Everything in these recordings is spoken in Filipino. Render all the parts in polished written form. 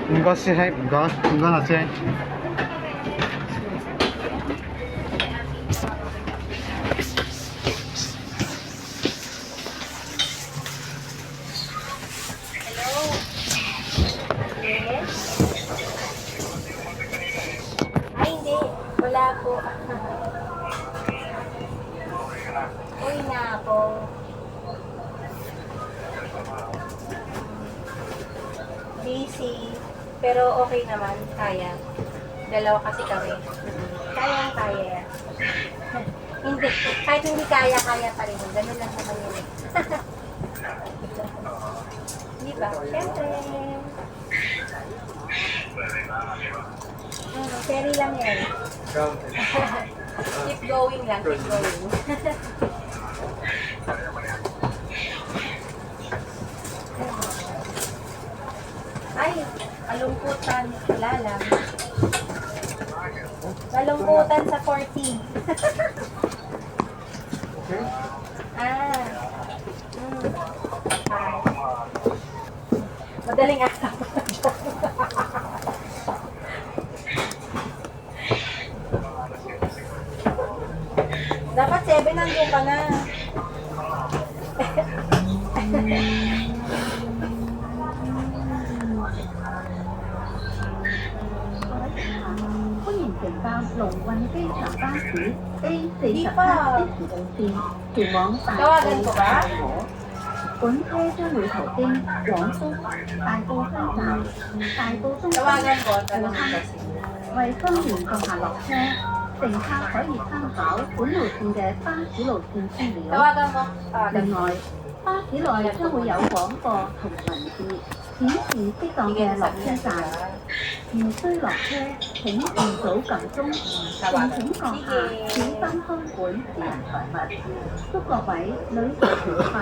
이거 하지. Yes? Ay, hindi. Wala po. Uy na ako. Busy. Pero okay naman. Kaya. Dalawa kasi kami. Kaya. Hindi. Kahit hindi kaya pa rin. Ganun lang naman yun. Di ba? Siyempre. Ferry lang yan. Keep going lang, keep going. Ay, alungkutan. Wala lang. Alungkutan sa 14. Ah. Ah. Madaling araw. Dapat 7 nandun ka na. Tawagan ko ba? 本車將會途經廣東、大埔分站、大埔中心、 Tawagan ko. 富 Tanong 坑 kasi. 為分段閣下落車，乘客可以參考本路線嘅巴士路線資料。 Tawagan ko. 另外，巴士內將會有廣播同文字顯示適當嘅落車站。如需落車，請預早撳鐘，並請閣下小心看管私人財物。祝各位旅途愉快。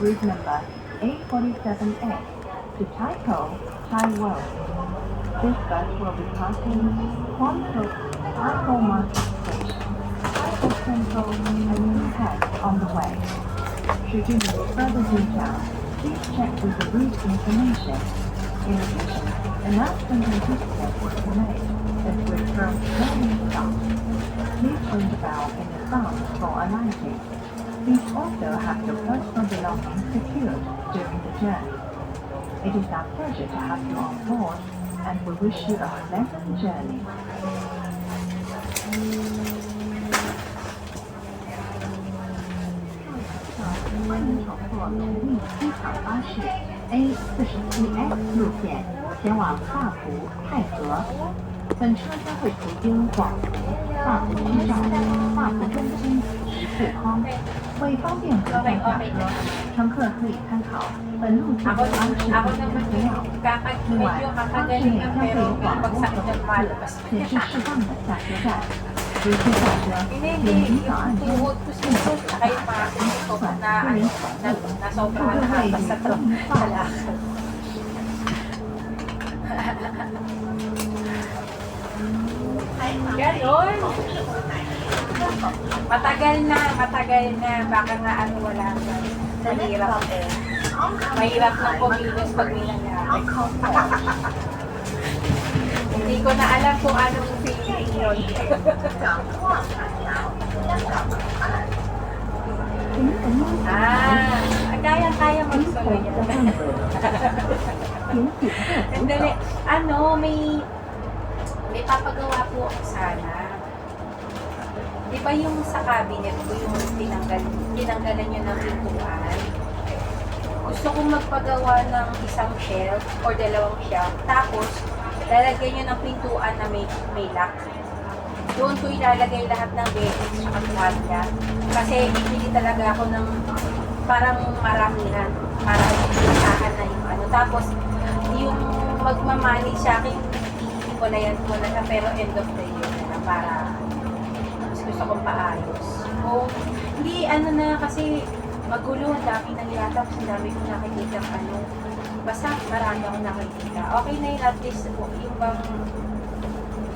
Group number 847A to Taiko, Taiwan. This bus will be passing Quantuk, Taiko Market Station, Taiko Central, and Newhead on the way. Should you need further details, please check with the route information. In addition, announcement and display is made that will from many stops. Please ring the bell in advance for alighting. Please also have your personal belongings secured during the journey. It is our pleasure to have you on board, and we wish you a pleasant journey. 欢迎乘坐同运机场巴士 A47X 路线，前往大埔、太和。本车将会途经广福、大埔区站、大埔中心及富康。为方便合载下车，乘客可以参考本路线巴士路线资料。另外，巴士内将会有广播和文字显示适当的下车站。如需下车，请提早按钟，并且把不管个人宠物、座位与隔离放下。 Ganon. Matagal na. Baka nga ano wala ka. Mahirap eh. Mahirap ng kumilos pag may nangyari. Hindi ko na alam kung anong feeling yun. Kaya mag-solo yan. Sandali. May papagawa po ako sana. Di ba yung sa cabinet ko, yung tinanggalan nyo ng pintuan? Gusto kong magpagawa ng isang shelf or dalawang shelf. Tapos, lalagyan nyo ng pintuan na may lock. Doon ko ilalagay lahat ng beddings at kanya. Kasi bibili talaga ako ng parang maramihan. Para ipisahan na yung ano. Tapos, yung magmamanage sa akin, ko na yan muna na, pero end of the year na para gusto kong paayos. O, hindi, na kasi magulo, ang dami nang yata, ang dami kong nakikita basta marami akong nakikita. Okay na yun, at least yung bang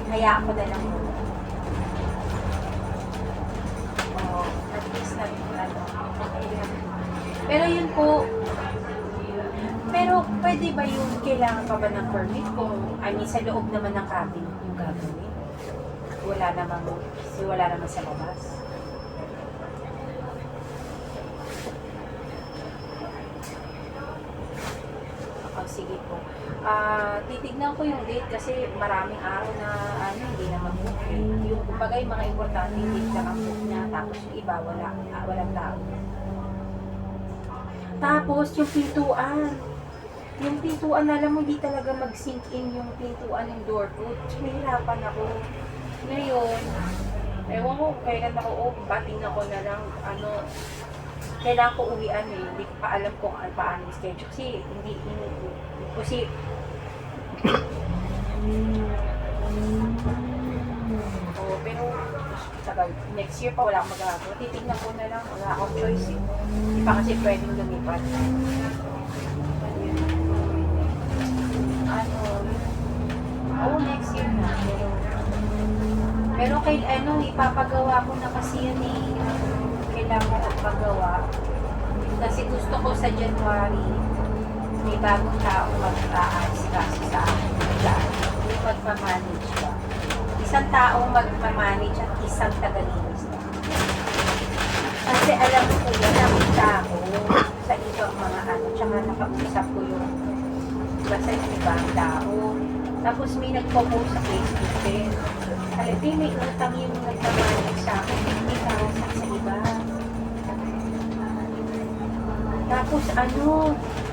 hayaan ko na lang muna. Pero yun po, pero pwede ba yung kailangan pa ba ng permit kung, I mean, sa loob naman ng cabin yung gagawin? Wala naman sa labas. Sige po. Titignan ko yung date kasi maraming araw na hindi naman book. Yung kumbaga yung mga importante date lang ang book niya, tapos yung iba walang tao. Tapos yung pintuan. Yung pintuan, alam mo, hindi talaga mag-sink in yung pintuan ng door ko. Nahihirapan ako. Ngayon, ewan ko, kailan ako, bating ako na lang, kailangan ko uwian eh. Hindi ko pa alam kung paano yung schedule. Kasi kasi pero tagal, next year pa wala akong magagawa. Titignan ko na lang, wala akong choice eh. Hindi pa kasi pwedeng lumipat. Next year na. Pero ipapagawa ko na kasi yun eh. Kailangan ko pagawa. Kasi gusto ko sa January, may bagong tao mag-aayos kasi sa akin. Yung magmamanage ba? Isang taong magmamanage at isang tagalinis na. Kasi alam mo po yan, nakita ko sa ibang mga tsaka nakausap ko yung basta yung ibang tao. Tapos may nagpo-post sa Facebook din. Alam, may utang yung nagmamanage sa akin, 50,000 sa iba. Tapos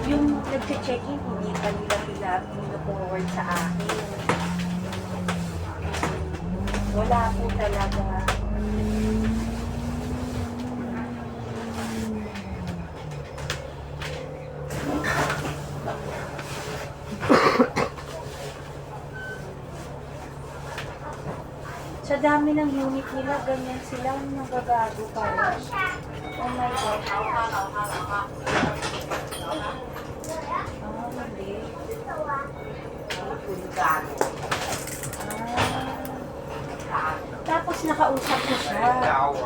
yung nagche-check-in, hindi pa nila forward sa akin. Wala po talaga. Sa dami ng unit nila, ganyan sila, nagagago pa rin. Oh my God. Hindi. Tapos nakausap ko siya.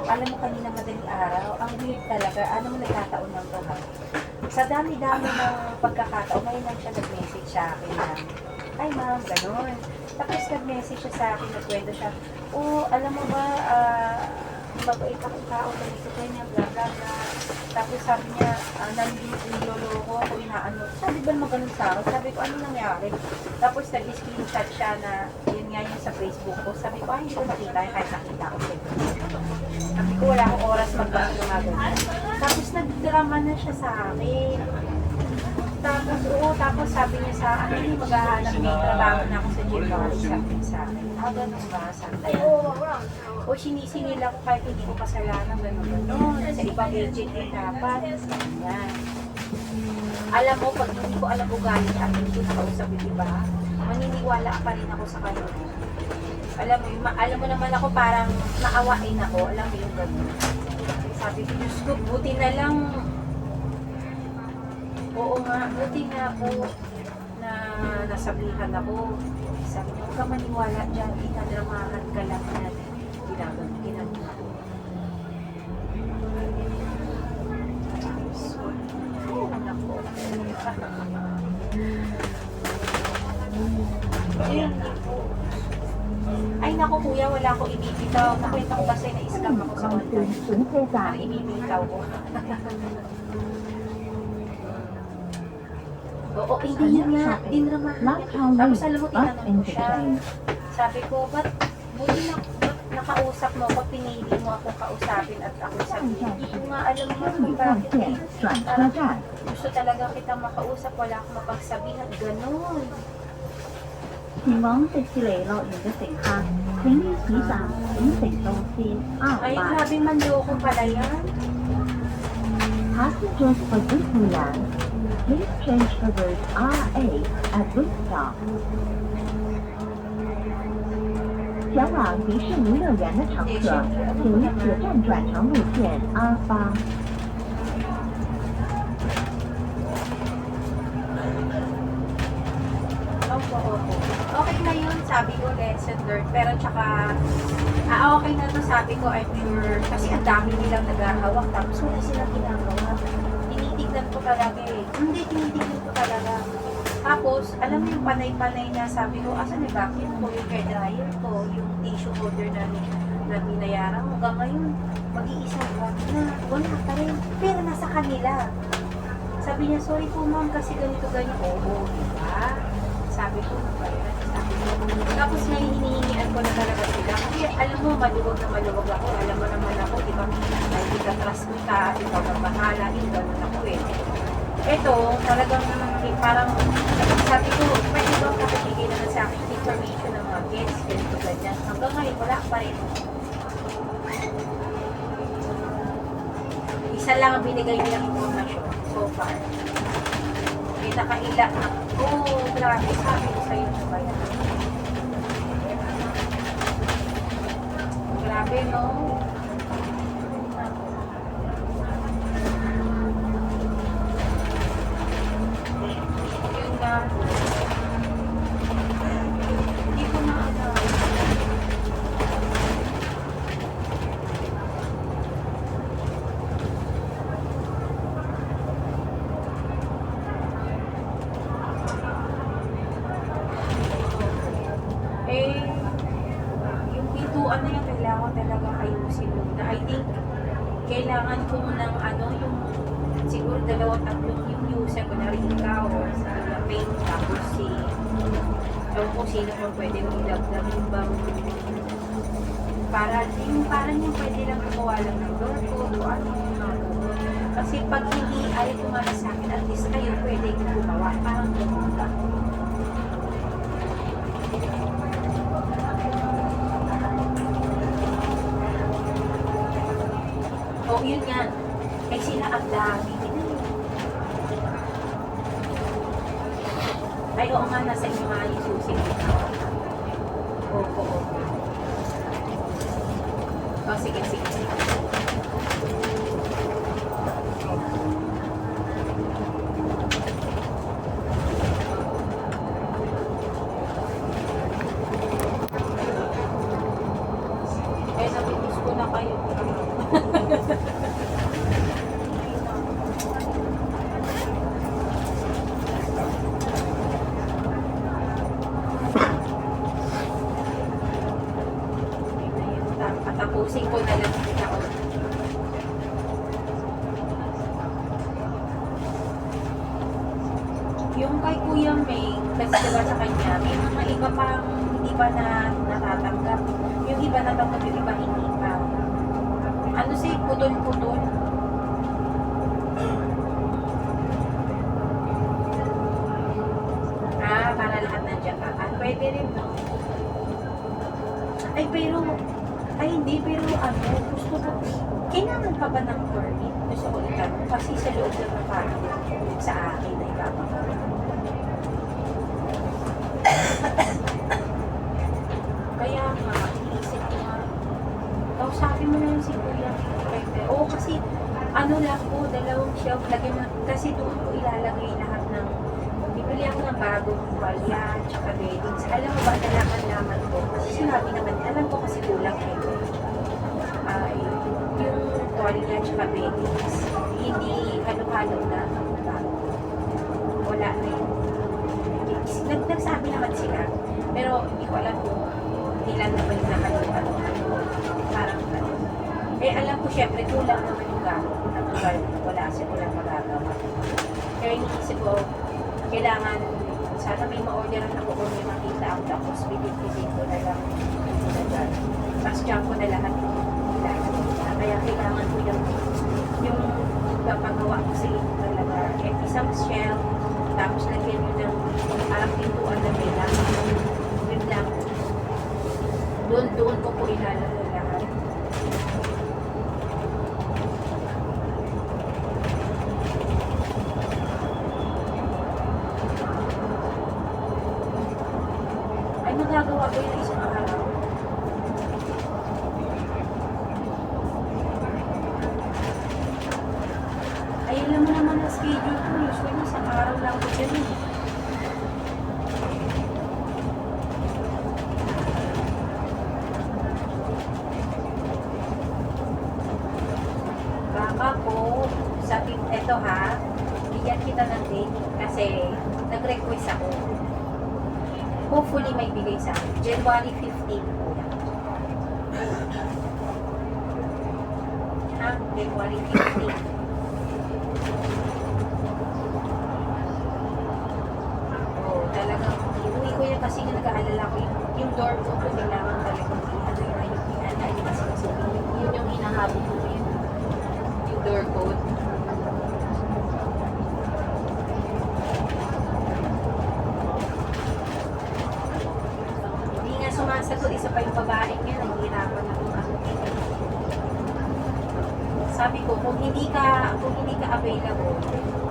Alam mo kanina madaling araw, ang weird talaga, mo nagkataon ng bahay. Sa dami-dami ng pagkakataon, ngayon lang siya nag-message sa akin na, ay ma'am, gano'n. Tapos nag-message siya sa akin, nagkwento siya, alam mo ba, mabait akong tao, ganito kanya, bla bla bla. Tapos sabi niya, niloloko ako, inaano. Sabi ba naman ganun sa akin? Sabi ko, ano nangyari? Tapos nag-screenshot siya na, yun nga yun sa Facebook ko. Sabi ko, hindi ko nakita, kahit nakita ko sa Sabi ko, wala akong oras magbasa ng mga ganyan. Tapos nagdrama na siya sa akin. Tapos sabi niya sa akin, maghahanap may trabaho na ako sa January, sabi niya sa akin. Ganun ba? Sabi niya. O sinisingil ako kahit hindi ko kasalanan, gano'n. Sa ibang agent din dapat. Yan. Alam mo, pag hindi ko alam ugali at hindi ko nakausap yung iba, maniniwala pa rin ako sa kanila. Alam mo naman ako parang naawain ako. Alam mo yung gano'n. Sabi ko, Diyos ko, buti na lang. Oo nga, buti nga po na nasabihan ako. Sabi ko, huwag ka maniwala dyan, inadramahan ka lang na ginagawa ko. Ay naku kuya, wala ko ibibitaw. Nakwenta ko kasi na-scam ako sa online. Ano ibibitaw ko? Oo, hindi yun nga. Dinramahan niya. Tapos alam mo, tinanong ko siya. Sabi ko, ba't nakausap mo ako, pinili mo akong kausapin at ako sabihin. Hindi ko nga alam mo kung bakit. Gusto talaga kita makausap, wala akong mapagsabihan. Ganon. 前往迪士尼樂園嘅乘客，請於此站轉乘到線 Ay, R8。 grabe manloko pala yan. Passengers for Disneyland, please change the word R8 at this stop。前往迪士尼乐园的乘客，请于此站转乘路线 R8。 Opo. Okay na yun, sabi ko ulit. lesson learned. Pero tsaka, okay na to, sabi ko, I'm sure. Kasi ang dami nilang nagahawak, tapos wala silang ginagawa. Tinitignan ko talaga eh. Hindi, tinitignan ko talaga. Tapos, alam mo yung panay-panay na sabi ko, asan yung vacuum ko, yung hair dryer ko, yung tissue holder na binayaran ko. Hanggang ngayon, mag-iisang buwan na, wala pa rin. Pero nasa kanila. Sabi niya, sorry po ma'am, kasi ganito ganyan. Oo, diba? Sabi ko, sabi ko. Tapos ngayon, hinihingian ko na talaga sila. Kasi alam mo, maluwag na maluwag ako. Alam mo naman ako, di ba? Ay, kita trust mo ka, ikaw ang bahala, yung ganun ako eh. Ito, talagang parang sabi ko, pwede ba kapatibigay naman sa akin information ng mga kids, ganito ganyan. Hanggang ngayon, wala pa rin. Isa lang ang binigay nilang informasyon so far. May nakaila na. Oh, grabe, sabi ko sa'yo na ba yan? Grabe, no? Yun nga. Hindi ko na alam. Eh, yung pintuan na yung kailangan talaga ayusin muna. I think, kailangan ko ng yung siguro 2-3 yung user ko na rin ikaw sa paint, tapos ewan ko sino kung pwede mong ilaglag yung bang parang yung pwede lang gumawa lang ng door code o ano yung mga ganun. Kasi pag hindi ayaw kumala sa akin, at least kayo pwede gumawa, parang gumawa. O, yun nga. Eh, sila ang dami. Ay, oo nga, nasa inyo nga yung susi. Opo. O, sige. Eh, nabitis ko na kayo. Patapusin ko na lang ako. Yung kay Kuya May, kasi diba sa kanya, may mga iba pang hindi pa na natatanggap. Yung iba natanggap, yung iba hindi pa. Ano siya, putol-putol. Para lahat nandiyan ka. Pwede rin, no? Pero gusto ko, kailangan pa ba ng permit? Gusto ko itanong, kasi sa loob lang ng parang sa akin na ipapagawa. Kaya nga, iniisip ko nga, sabi mo na yun si Kuya. Oo, kasi, lang po, 2 shelf, lagyan na, kasi doon ko ilalagay lahat ng, bibili ako ng bagong tuwalya, tsaka beddings. Alam mo ba, nalaman ko, kasi sinabi naman, alam ko kasi kulang yung tuwalya, tsaka beddings, hindi halo-halo na, wala na yun. Nagsabi naman sila, pero hindi ko alam kung ilan naman yung nakaluan. Parang gano'n. Eh, alam ko syempre, kulang naman yung gamit. Wala magagawa. Kaya iniisip ko, kailangan, sana may ma-orderan ako kung may makita ako, tapos bibig-bibig ko na lang. Tapos dyan ko na lahat yung ilalagay. Kaya kailangan ko yung papagawa ko sa inyo talaga. Eh, isang shelf, tapos lagyan nyo ng parang pintuan na may lang. Yun lang. Doon ko po ilalagay lahat. Ay, magagawa ko yung isang araw. Ay, alam mo naman ang schedule ko. Usually, isang araw lang ko dyan. kita ng date kasi nag-request ako. Hopefully may bigay sa akin. January 15 po yan. Ha? January 15. Oo, talagang iuwi ko yan kasi nag-aalala ko yung door ko kung kailangan talagang ayun kasi yun yung hinahabol ko yung door code. Hindi nga sumasagot, isa pa yung babaeng yan, naghihirapan ako sabi ko, kung hindi ka available,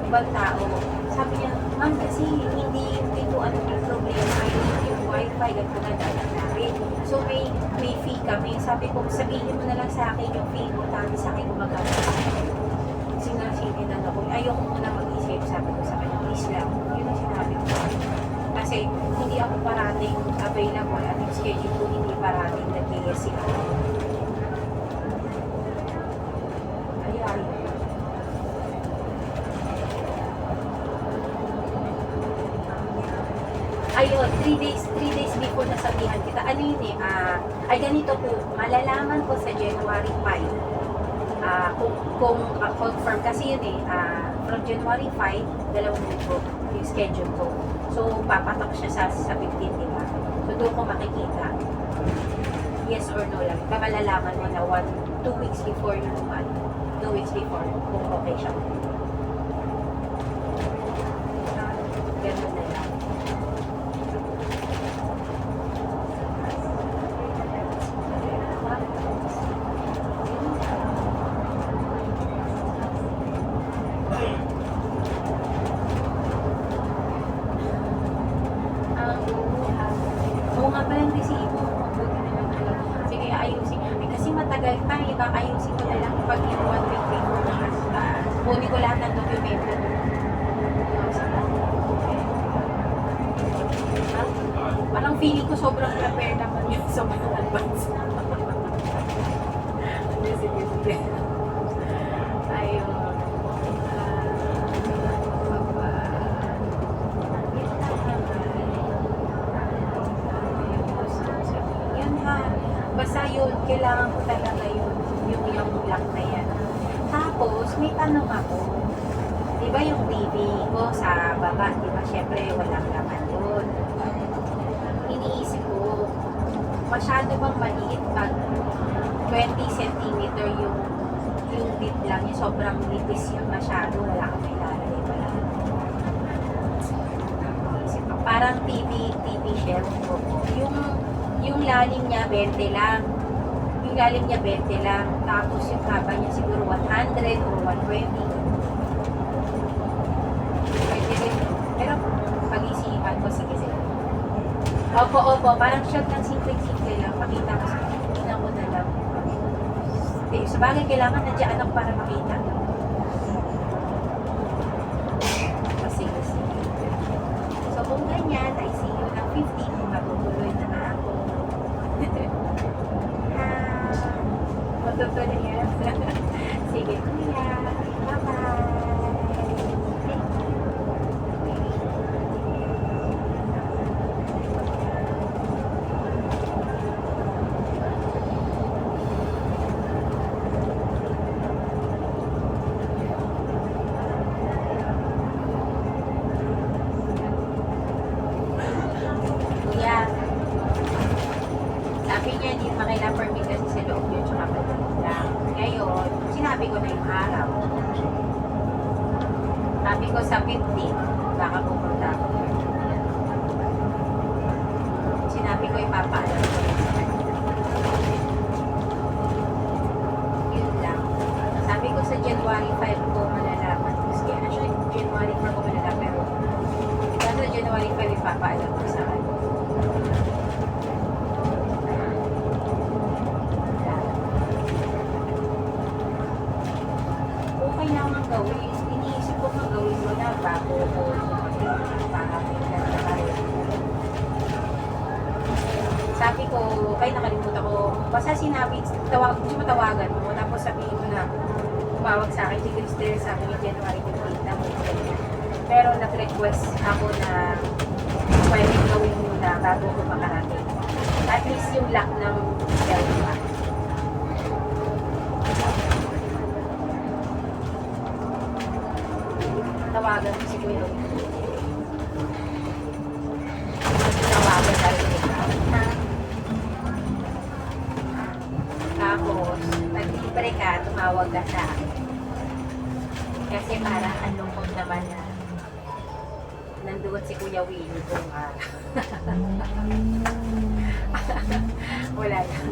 ibang tao, sabi niya, ma'am, kasi hindi yung pintuan yung problema, yung wifi, at pagkadalan namin. So, may fee kami. Sabi ko, sabihin mo na lang sa akin yung fee mo, tapos sa akin gumagana. Sinasinan ako, ayoko muna mag-isip, sabi ko sa kanya, please lang. Yun ang sinabi ko. Kasi, hindi ako parating available at yung schedule ko hindi parating nag-iisip. Ayun, 3 days before nasabihan kita. Ano yun eh, ay ganito po, malalaman ko sa January 5. Kung confirm, kasi yun eh, from January 5, dalawang linggo yung schedule ko. So, papatok siya sa 15, di ba? So, doon ko makikita. Yes or no lang. Malalaman mo na 2 weeks before yung 2 weeks before kung okay siya. Ganun na lang. Oo nga pala yung resibo. Sige, ayusin. Kasi matagal pa, iba ayusin ko na lang pag yung 1 week before na kunin ko lahat ng dokumento. Parang feeling ko sobrang prepare naman yun sa mga advance. Sige. Ayun. Yun ha. Basta yun, kailangan ko talaga yung block na yan. Tapos, may tanong ako. Di ba yung TV ko sa baba, di ba syempre walang laman doon. Iniisip ko, masyado bang maliit pag 20 cm yung bit lang, yung sobrang nipis yun masyado, wala kang may lalagay pala. Iniisip ko, parang TV shelf ko. Yung lalim niya 20 lang. Yung lalim niya 20 lang. Tapos yung haba niya siguro 100 o 120. Pero pag-isipan ko, sige. Opo, parang shot ng simple lang. Pakita ko sa tingnan ko na lang. Sa bagay, kailangan nandiyan ako para makita. Sige. So, kung ganyan, I see you ng 15, matutuloy na ako. Matutuloy yan. Sige, kuya. Bye-bye. Sabi niya, hindi makailang permit kasi sa loob yun, tsaka pagdating lang. Ngayon, sinabi ko na yung araw. Sabi ko sa 15, baka pupunta ako. Sinabi ko, ipapaalam ko rin sa kanya. Yun lang. Sabi ko sa January 5 ko malalaman. Actually, January 4 ko malalaman. Pero, ikaw sa January 5, ipapaalam ko sa kanya. Okay naman gawin. Iniisip ko kung gawin mo na bago ko para sabi ko, ay nakalimutan ko. Basta sinabi, gusto mo tawagan mo. Tapos sabihin mo na, tumawag sa akin, si Crystal sa akin yung January 15 na mo. Pero nag-request ako na pwedeng gawin muna bago ko makarating. At least yung lock ng belt pa. Tawagan ko si Kuya. Tawagan na rin ikaw. Tapos, pag-libre ka, tumawag ka sa akin. Kasi parang ang lungkot naman na nandoon si Kuya Willie kung wala lang.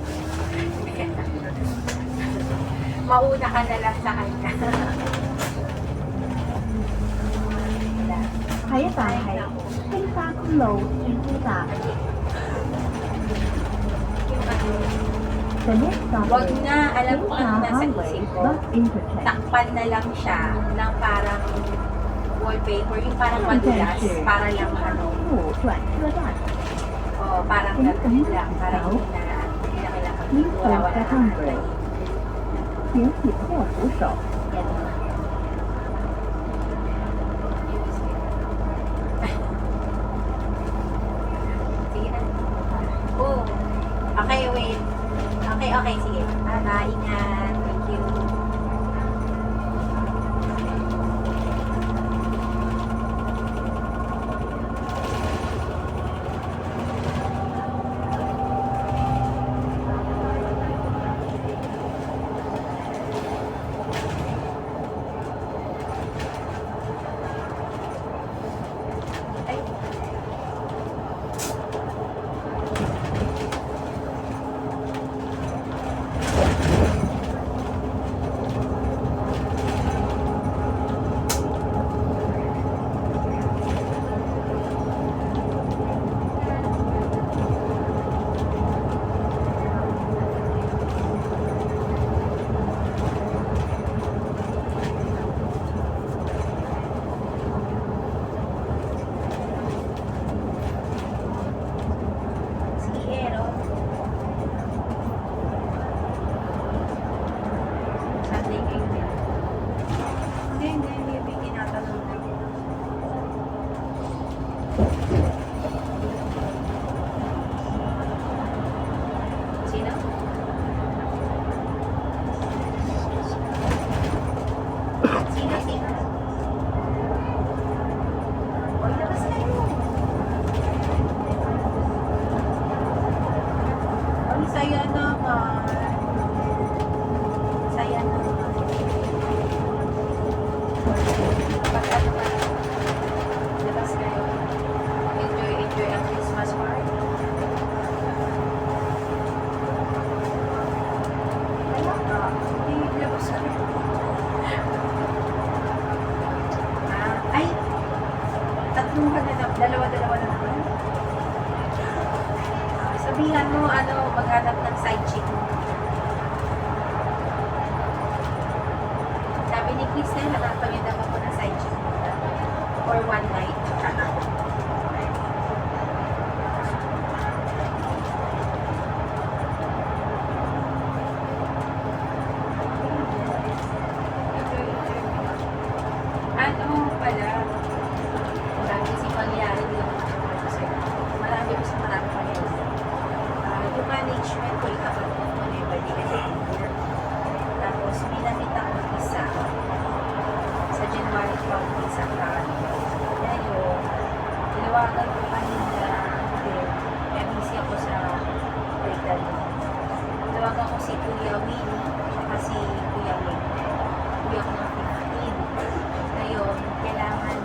Mauna ka na lang sa kanya. Wala. 还有大係青沙公路轉車站。 Yung ano, The next stop wag is na, alam ko ang Wilshire nasa Highway isip ko. Bus Interchange. Takpan na lang siya ng parang wallpaper, yung parang madulas, para lang ano, 右轉車站， o parang ganun lang, parang hindi na kailangan wala na nakakantay. 請緊握扶手。 Ganun. Sige na. Oh, okay, wait. Okay, sige. Ingat. Thank you. Ay, sige, no? Sunday kayo din. Hindi, may tinatanong na. Sino? Sino? Oy, labas kayo. Ang saya naman. Saya naman. Kapag ano ka, labas kayo. Enjoy ang Christmas party. Wala ka. Hindi, labas ka. Ay, tatlong ka na lang. Dalawa na naman. Sabihan mo, maghanap ng side chick mo. Sabi ni Kristen, hanapan niya daw ako ng side chick mo. For one night. Ano pala? Marami kasi pangyayari dito. Marami pangyayari. Yung management ko ikapag ko na yung bali kasi year. Tapos pinamit ako isa sa January 12 isa ka. Ngayon, tinawagan ko kanina din. Kaya busy ako sa breakdown. Tinawagan ko si Kuya Winnie at si Kuya Wing. Kuya ko ng 15. Ngayon, kailangan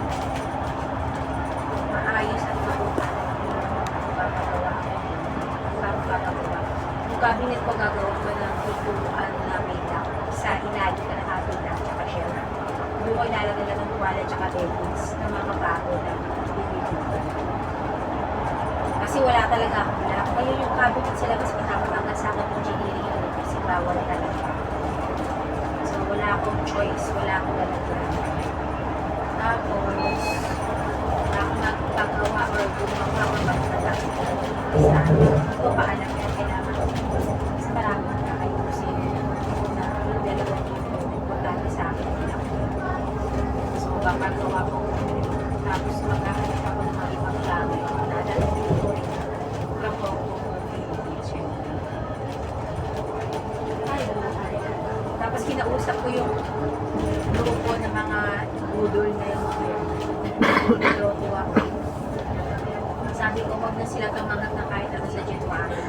maayos at mabukan yung papagawa ko. Yung cabinet ko gagawin ko ng tutuan na may lock sa ilalim na nakapit lang tsaka shell. Doon ko ilalagay lang ng tuwala tsaka beddings na mga bago na bibigyan. Kasi wala talaga akong lock. Kaya yung cabinet sa labas pinapatanggal sa akin engineering yun kasi bawal talaga. So wala akong choice, wala akong lalagyan. Tapos, wala akong magpagawa or gumawa magpagawa. Ito paalam yan kailangan. Kasi marami na kayo kasi na yung dalawang importante sa akin. So, papagawa ko kinausap ko yung grupo ng mga budol na yung niloloko ako. Sabi ko, wag na sila tumanggap na kahit ano sa January.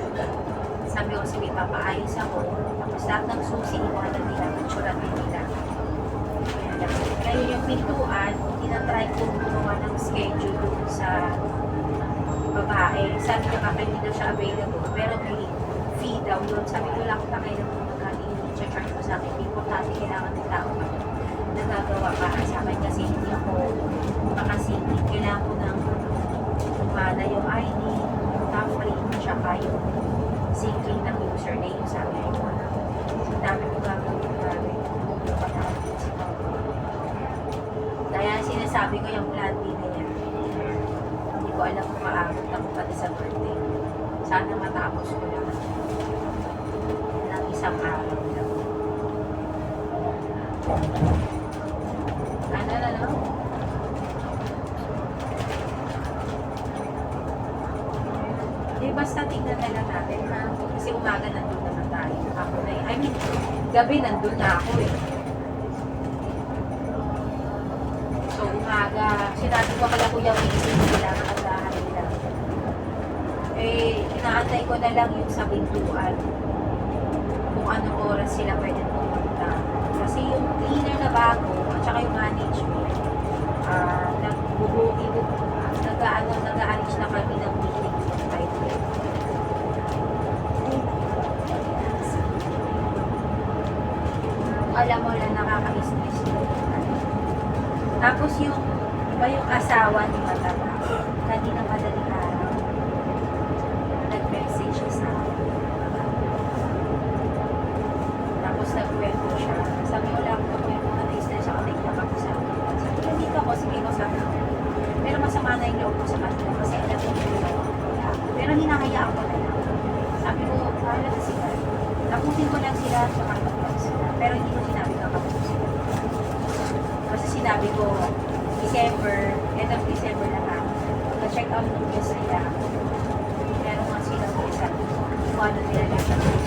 Sabi ko, sige, papaayos ako. Tapos lahat ng susi, iwanan nila, matsura nila. Ngayon yung pintuan, tinatry ko gumawa ng schedule dun sa babae. Sabi niya kapag hindi daw siya available, pero may fee daw yun. Sabi ko, wala akong pakailan kung magkano yung i-charge ko sa akin. Importante kailangan ng tao nagagawa para sa akin kasi hindi ako makasingit. Kailangan ko ng mana yung ID, thumbprint, tsaka yung syncing ng username. Sabi ko, dami ko gagawin namin. Kaya sinasabi ko yung plan B na yan. Hindi ko alam kung maabot ako pati sa birthday. Sana matapos ko lang ng isang araw lang. Ano? Di basta tingnan na lang natin ha. Kasi umaga nandun naman tayo. Ako na I mean, gabi nandun na ako eh. So umaga, sinabi ko kaya Kuya Wisin nila, nakagahan nila. Eh, inaantay ko na lang yung sa pintuan. Kung anong oras sila pwede pumunta. Kasi yung cleaner na bago, at saka yung management, nag-a-arrange na kami ng meeting yung 5 days. Alam mo lang, nakaka-stress yun. Tapos yung, iba yung asawa ni Mataba, kanina madaling araw, nag-message siya sa akin. Tapos nag-kwento siya. Sabi ko lang, kwento na na-stress ako, nagtaka ako sa akin. Sabi ko, dito ako, sige ko sa akin. Pero masama na yung loob ko sa kanila kasi alam ko yung wala. Pero hinahayaan ko na lang. Sabi ko, pahala na sila. Tapusin ko lang sila sa kapag sila. Pero hindi ko sinabi kakapusin sila. Kasi sinabi ko, December, end of December na lang. Na-check out ng guest nila. Meron nga silang isa. Kung ano nila lang sa guest.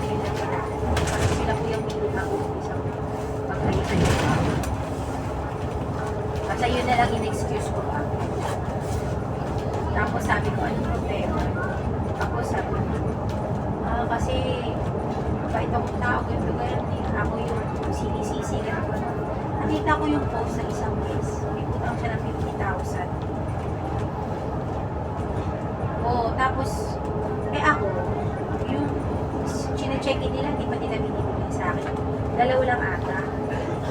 Yun lang pala. Kasi sila po yung hindi mag-umpisa. Pag-ayusan yung tao. Kasi yun na lang in-excuse ko pa. Tapos sabi ko, anong problema? Tapos sabi ko, kasi mabait akong tao, ganito ganyan eh. Ako yung sinisisi na ako. Nakita ko yung post ng isang case. May putang siya ng 50,000. Oo, tapos, ako, yung chine-check-in nila, di pa nila binibigay sa akin. Dalawa lang ata.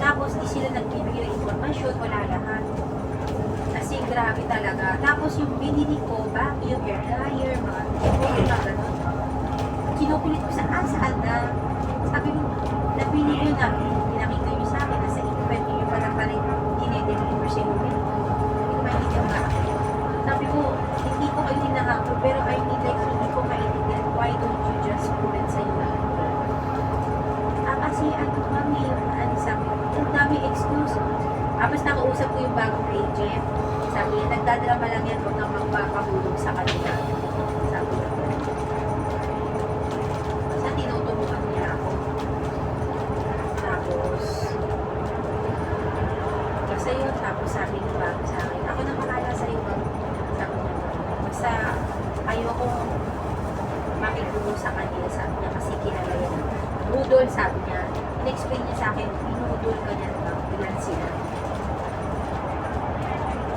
Tapos, di sila nagbibigay ng information, wala lahat. Kasi grabe talaga. Tapos, yung binili ko, vacuum, air dryer, mga gano'n. Kinukulit ko saan na. Sabi ko, nabili nyo na, pinakita nyo sa akin, nasa ipad nyo yung pala rin dinedeliver sa inyo. Hindi ko maintindihan nga ako. Sabi ko, hindi ko kayo tinahako, pero I mean, like, hindi ko maintindihan. Why don't you just put it sa inyo? Kasi ano kami, sabi ko, ang dami excuse. Tapos nakausap ko yung bagong agent. Sabi niya, nagdadrama lang yan, huwag nang magpapahulog sa kanila. Sabi ko, tinutulungan niya ako. Tapos, kasi yun, tapos sabi niya bago sa akin, ako na makala sa iyo, sabi niya, basta ayokong makigulo sa kanila, sabi niya, kasi kilala yun. Budol, sabi niya, in-explain niya sa akin, binudol ka niya, ilan sila.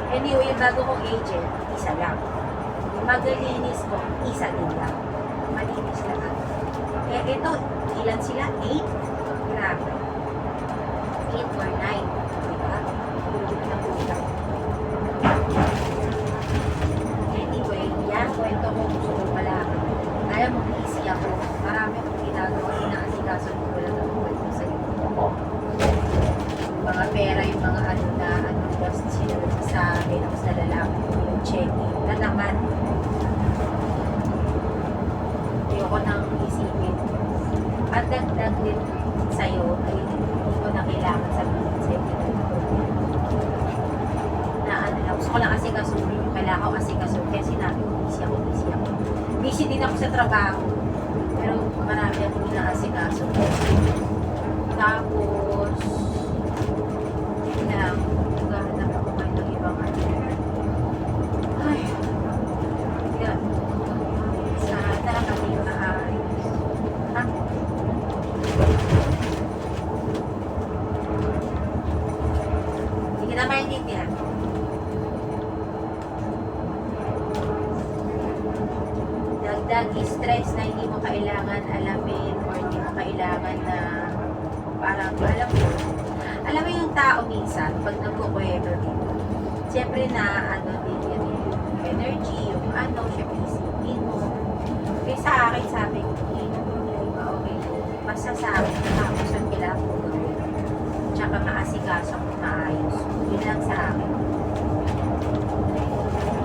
Anyway, yung bago kong agent, isa lang. Yung magalinis ko, isa din lang. Malinis lang. Eh, ito, ilan sila? 8? Grabe. 8 or 9. Diba? Hulog na buhay. Anyway, yan, kwento ko gusto ko pala. Kaya mag-easy ako. Marami akong ginagawa. Inaasikaso ko wala na kwento sa'yo. Yung mga pera, yung mga ano na, basta sila nagsasabi, tapos nalalaki ko yung check-in. Na naman, ayoko nang isipin. At dagdag din sa'yo, ay hindi ko na kailangan sabihin sa'yo. Na ano lang, gusto ko lang kasi kasunin. Kailangan ko kasi kasunin. Kaya sinabi ko, busy ako. Busy din ako sa trabaho. Pero marami akong inaasikaso. Tapos, yun lang, maghahanap ako ngayon ng ibang ano. Ay, yan. Sana kami maayos. Ha? Hindi kita maintindihan. Dagdag stress na hindi mo kailangan alamin or hindi mo kailangan na parang alam mo yung tao minsan pag nagkukwento dito siyempre na ano din yun yung energy yung ano syempre isipin mo kaya sa akin sabi ko hindi na problema okay basta sa akin natapos ang kailangan ko gawin tsaka maasikaso ko maayos yun lang sa akin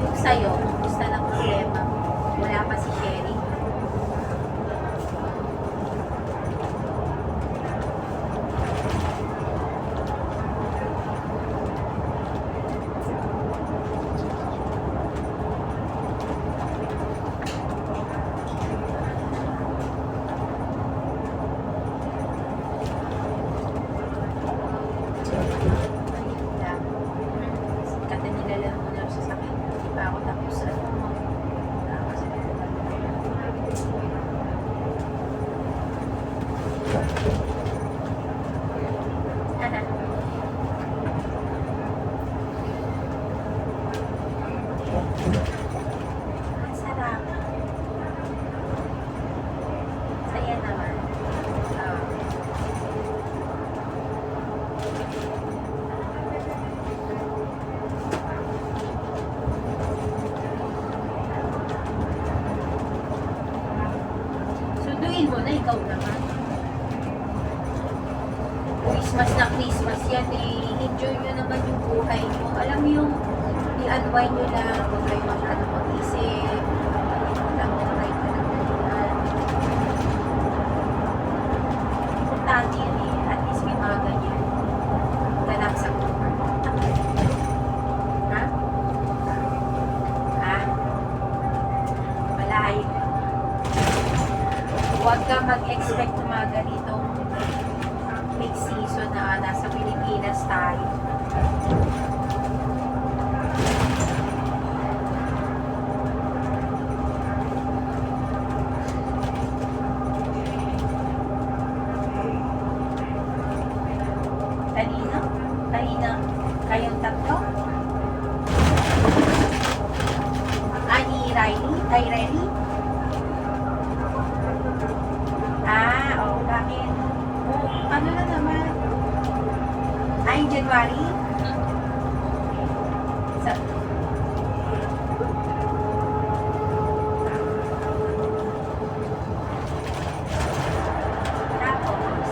yung sa'yo gusto na problema wala pa si Sherry. Kata nila lang muna sa sakit. Hindi pa ako tapos ang sarap. Saya naman. Sunduin mo na, ikaw naman. Christmas na Christmas yan eh. Enjoy nyo naman yung buhay nyo. Alam mo yung i-unwind nyo lang. Huwag kayo masyadong mag-isip. Lang mo kayo pinagdalunan. Importante yun eh. At least may mga ganyan. Ganap sa buhay. Ha? Ha? Malayo. Huwag ka mag-expect ng mga ganitong big season na nasa Pilipinas tayo. Kanina? Kanina? Kayong tatlo? Ani Riley? Ay, Riley? Oh, bakit? Oh, ano na naman? Ay, January? Sa... Tapos,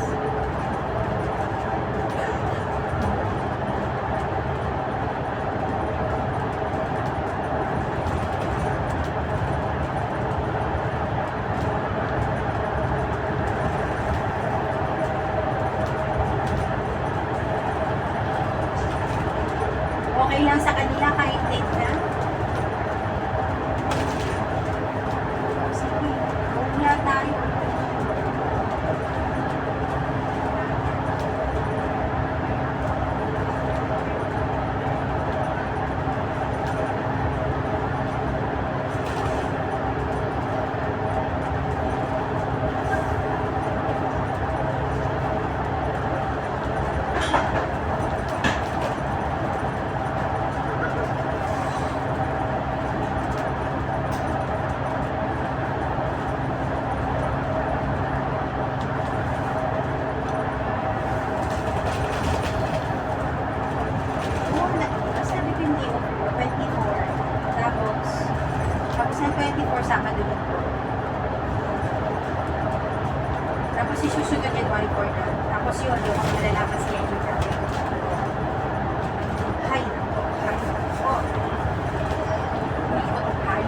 okay lang sa kanila kahit late na? Sige, huwag tayo. Basta depende ko, 24. Tapos ng 24 Sabado Linggo. Tapos isusunod January 4 na. Tapos yun, yung mga malalaman siya yung dati. Hay. Oh. Hay.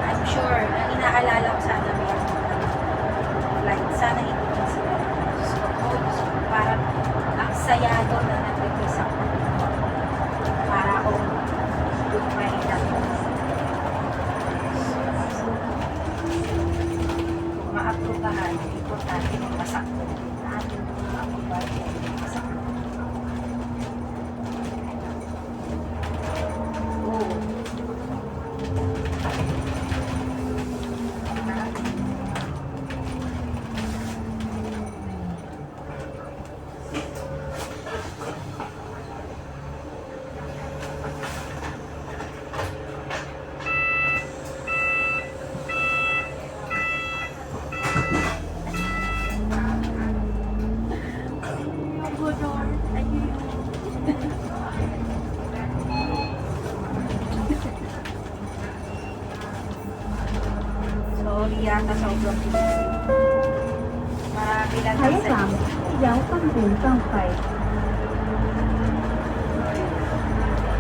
I'm sure, ang inaalala ko sana may like, sana hindi ko sila. Parang ang sayado na nag-request ako. Para akong good mind ako. Sorry yata sobrang busy. Marami lang 台长，由分段收費。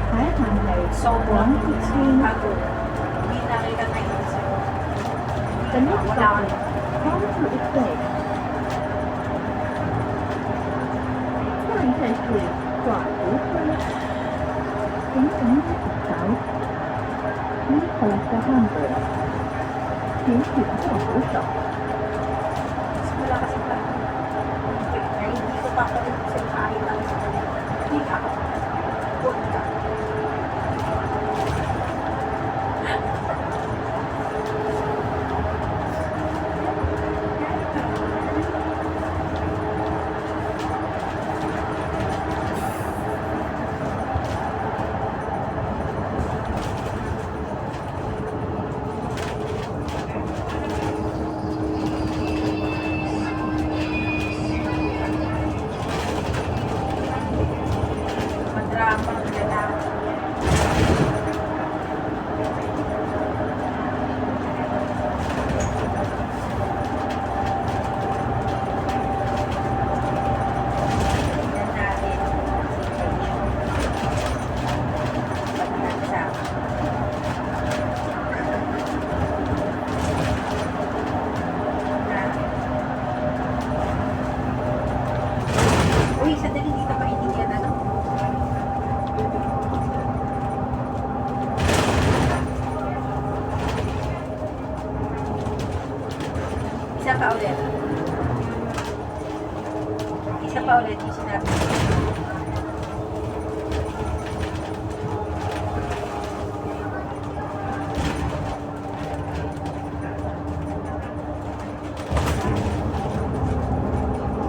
下一站係 sobrang 廣 busy. 鐵 Ako, hindi nakita tayo sa The next stop is Home to Estate。下一站是广福村。请等一走。Please hold the handle。请紧握扶手。 Wala kasi pa. Ay, hindi ko pa rin sa kahit lang sa kanya. Hindi ka. Huwag ka. Madrama ang lalaki. Tingnan natin si Kayo. Pagkakasama. Uy, sandali dito pa itigyan ano? Isa pa ulit. Isa pa ulit yung sinabi ko.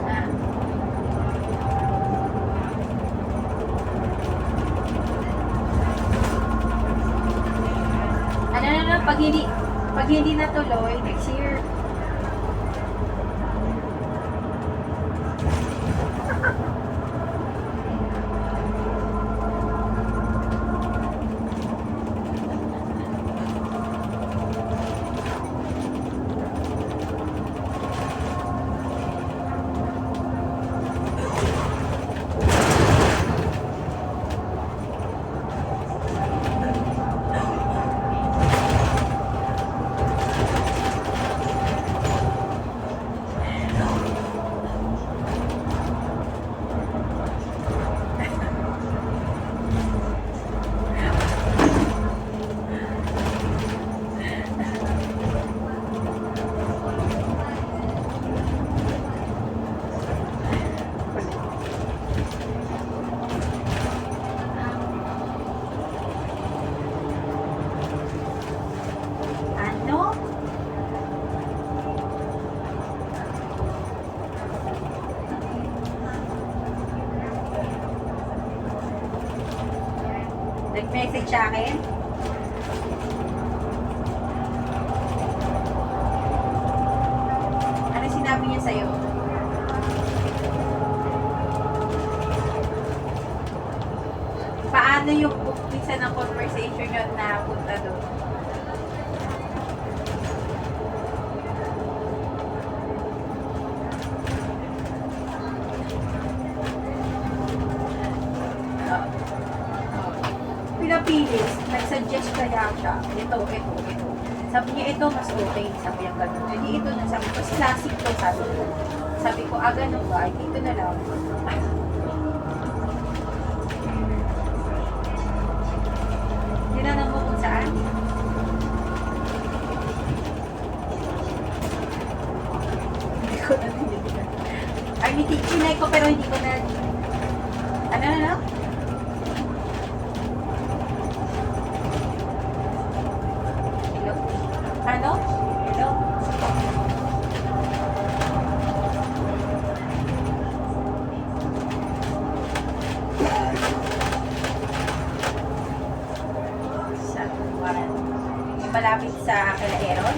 Ah. Ano, pag hindi natuloy, next year, ano? Nag-message sa akin? Ano sinabi niya sa'yo? Paano yung umpisa ng conversation yun na punta doon? Pinapilis, nag-suggest kaya siya, ito. Sabi niya, ito mas okay, sabi niya gano'n. Hindi ito na, sabi ko, mas classic to, sabi ko. Sabi ko, ganun ba? Ito na lang. Tinanong mo kung saan? Hindi ko na tinignan. Ay, tinay ko pero hindi ko na... Ano? Hello? Ano? Hello? Sa Tumaran. Yung malapit sa Calaeron?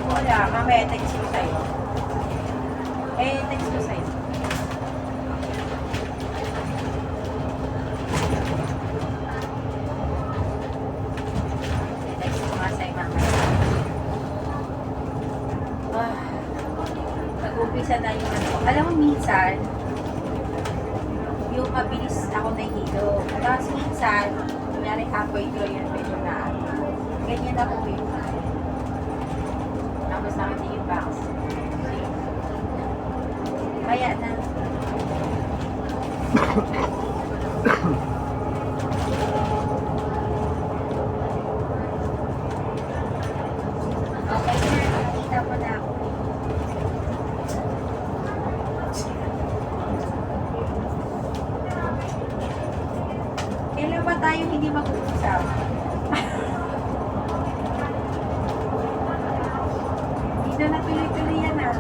Wala, mamaya text ko sa'yo. Text ko sa'yo. minsan, yung mabilis ako nahilo. Tapos minsan, kunyari halfway through yun, medyo na ganyan ako yun. Tapos nakita yung box. Kaya na. Okay, sir. Nakita ko na ako. Kailan ba tayo hindi mag-uusap? Hindi na natuloy-tuloy yan ah.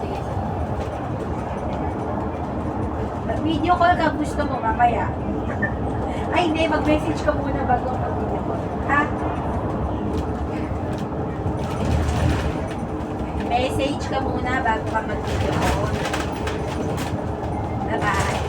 Sige. Mag-video call ka, gusto mo mamaya. Ay, hindi. Mag-message ka muna bago mag-video call. Ha? Message ka muna bago ka mag-video call. Bye-bye.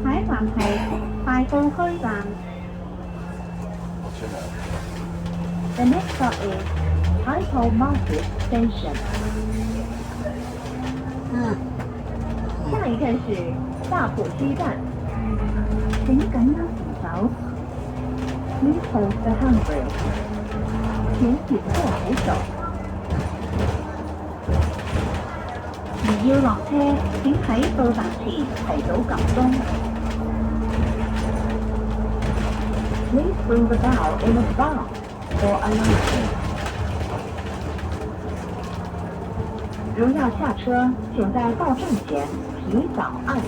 下一站係大埔墟站。我去哪儿？ The next stop is Taipei Market Station。下一站是大埔西站。請緊握扶手。Please hold the handrail。請緊握扶手。如要落車，請喺到達前提早撳鐘。Please ring the bell in advance for announcement。如要下車，请在到站前提早按铃。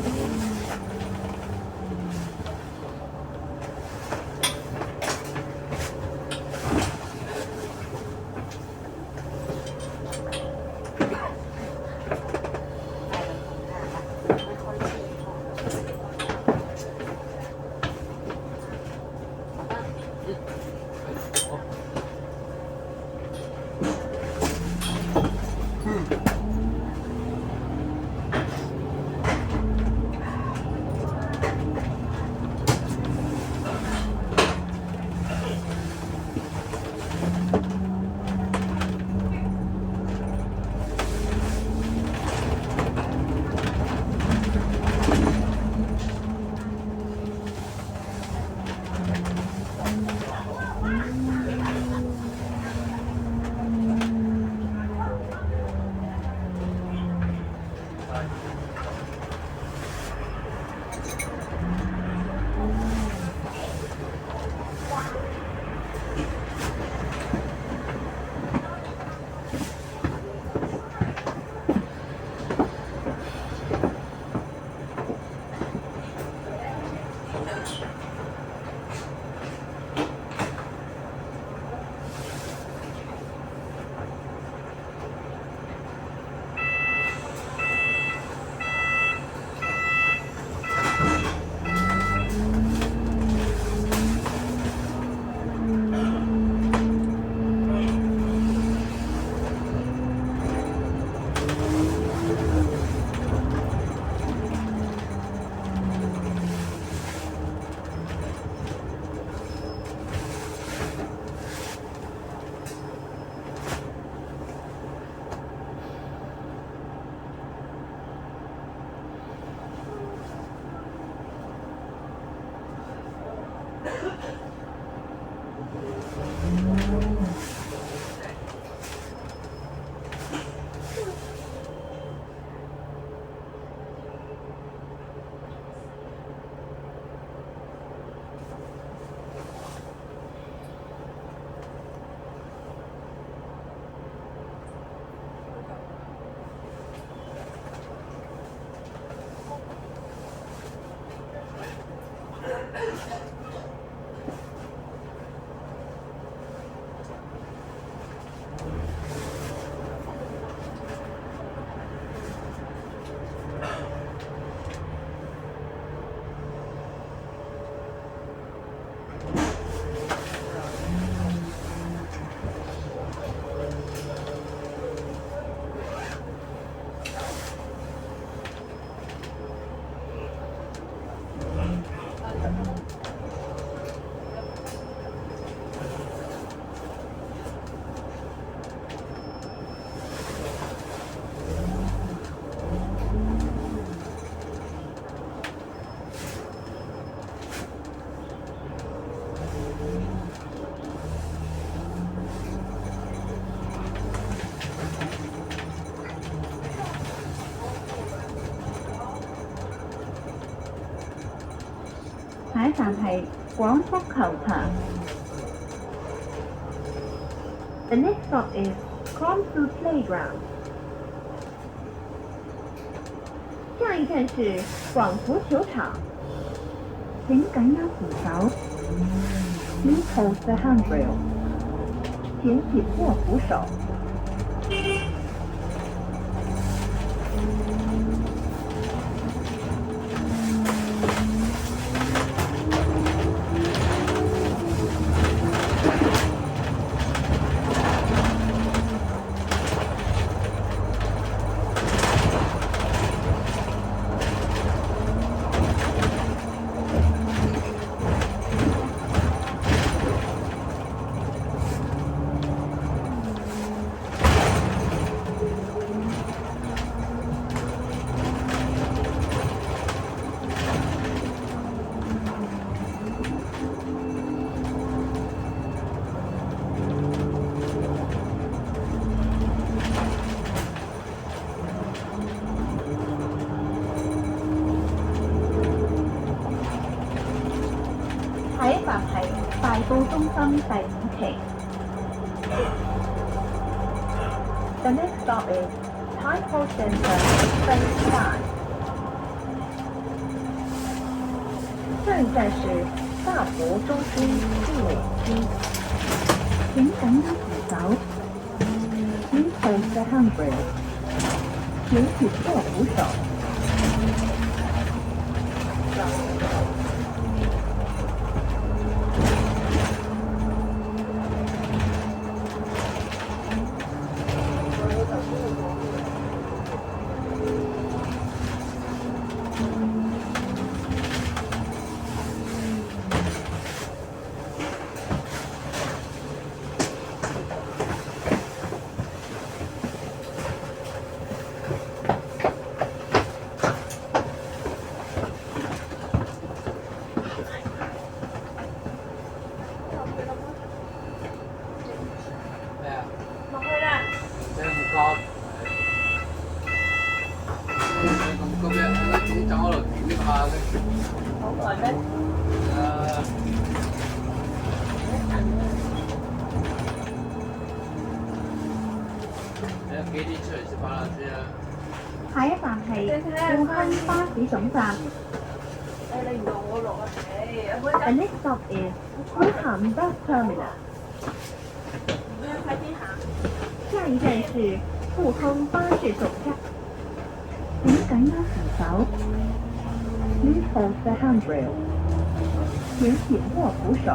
下一站係廣福球場。The next stop is Cromsu Playground。下一站是廣福球場。请紧握扶手。Please hold the handrail. 请紧握扶手。下一站係大埔中心第5期。The next stop is Taipei Center Phase 5。下一站是大埔中心第5期。請緊握扶手。Please hold the handrail. 請緊握扶手。落去啦。咁急嘅，總走喺度點下咧？好耐咩？你有幾點出嚟食飯啦先啊？下一站係富亨巴士總站。你唔同我落啊！The next stop is 富亨 Bus Terminal。快啲行。下一站是富亨巴士總站。請緊握扶手。Please hold the handrail. 請緊握扶手。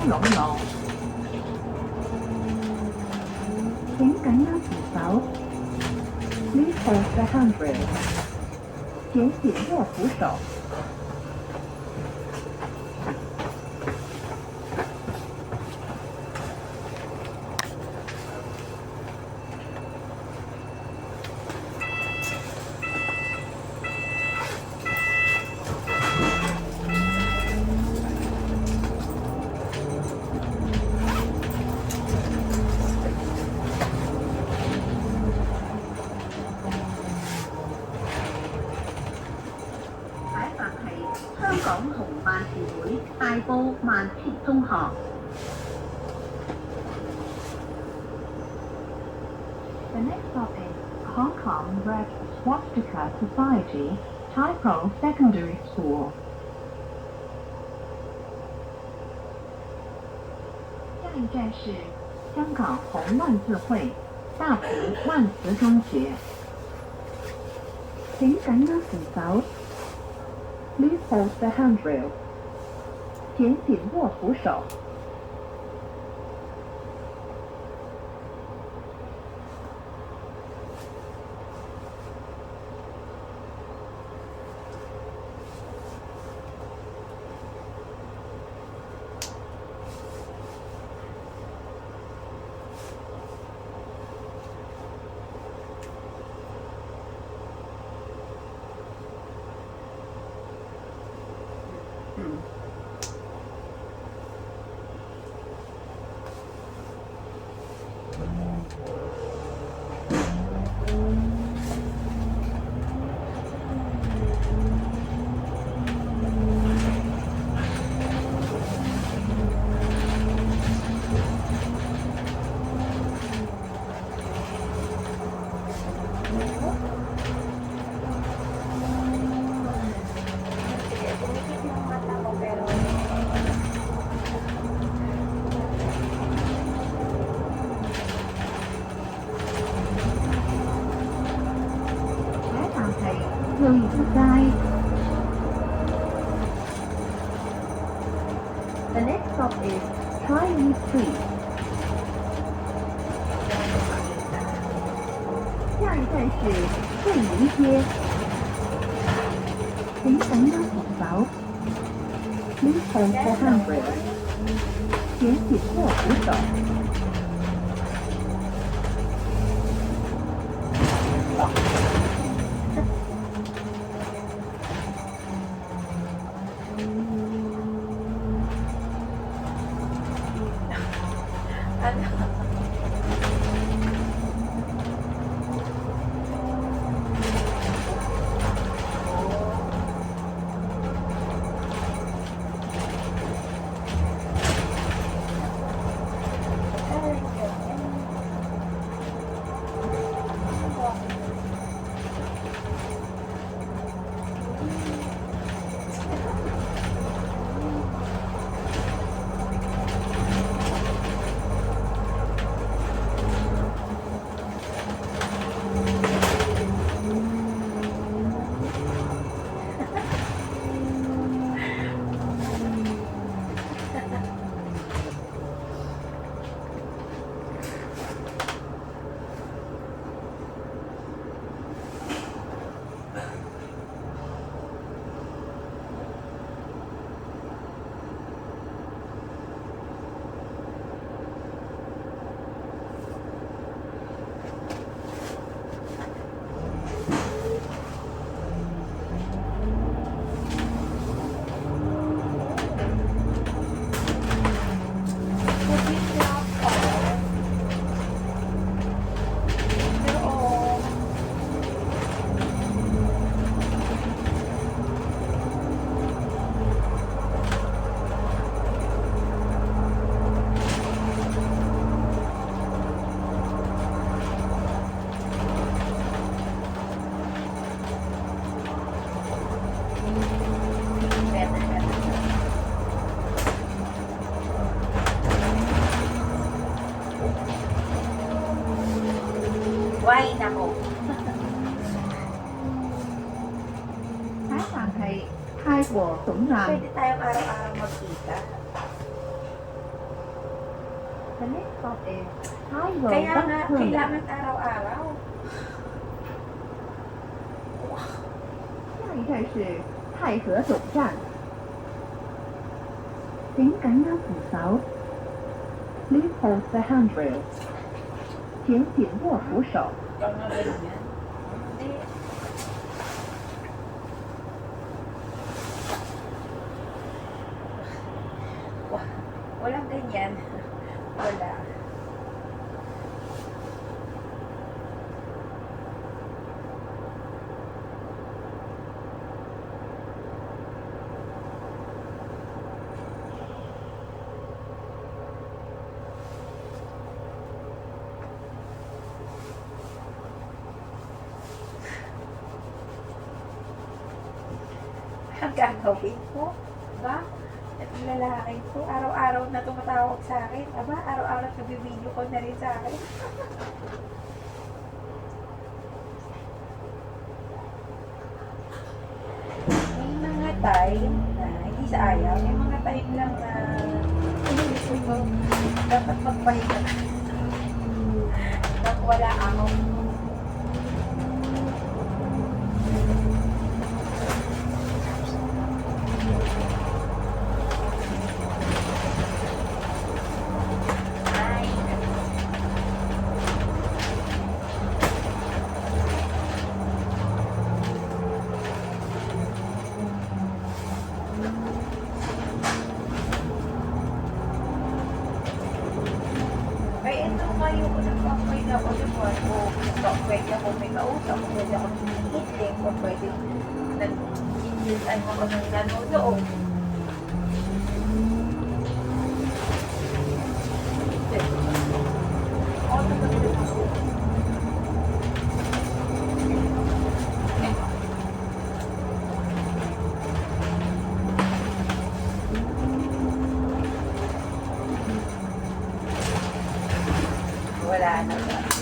龙楼。请感应扶手。Please hold the handrail. 请紧握扶手。擺法係香港紅萬字會大埔萬前中學。The next stop is Hong Kong Red Swastika Society, Taipei Secondary School. 下一站是香港红万字会大埔万慈中学。請緊握扶手。Please hold the handrail. 請緊握扶手。Sige, pumikit yung mata mo pero The next stop is Chinese Street. 下一站是桂林街。请緊握扶手。Please hold the handrail. 請緊握扶手。ano? Why nako? 下一站係泰和總站。 Pwede tayong araw-araw magkita. The next stop is Taiwo Kaya Bus nga, Terminal. kailangan araw-araw. 下一站是太和总站，请緊握扶手。Please hold the handrail. 請緊握扶手。 Ikaw nga ganyan. Hindi. Walang ganyan. Wala. Ang gagawin ko, ba? At yung lalaki ko, araw-araw na tumatawag sa akin. Aba, araw-araw nag-video call na rin sa akin. May mga time na, hindi sa ayaw, may mga time lang na inisip ko, dapat magpahinga. Nang wala ako. Ay, ay, ito kayo ko nagpapain ako sa buwan ko. Pwede ako may kausap, pwede ako meeting, o pwede nag-injutan ako ng nanonood. Wala na ba?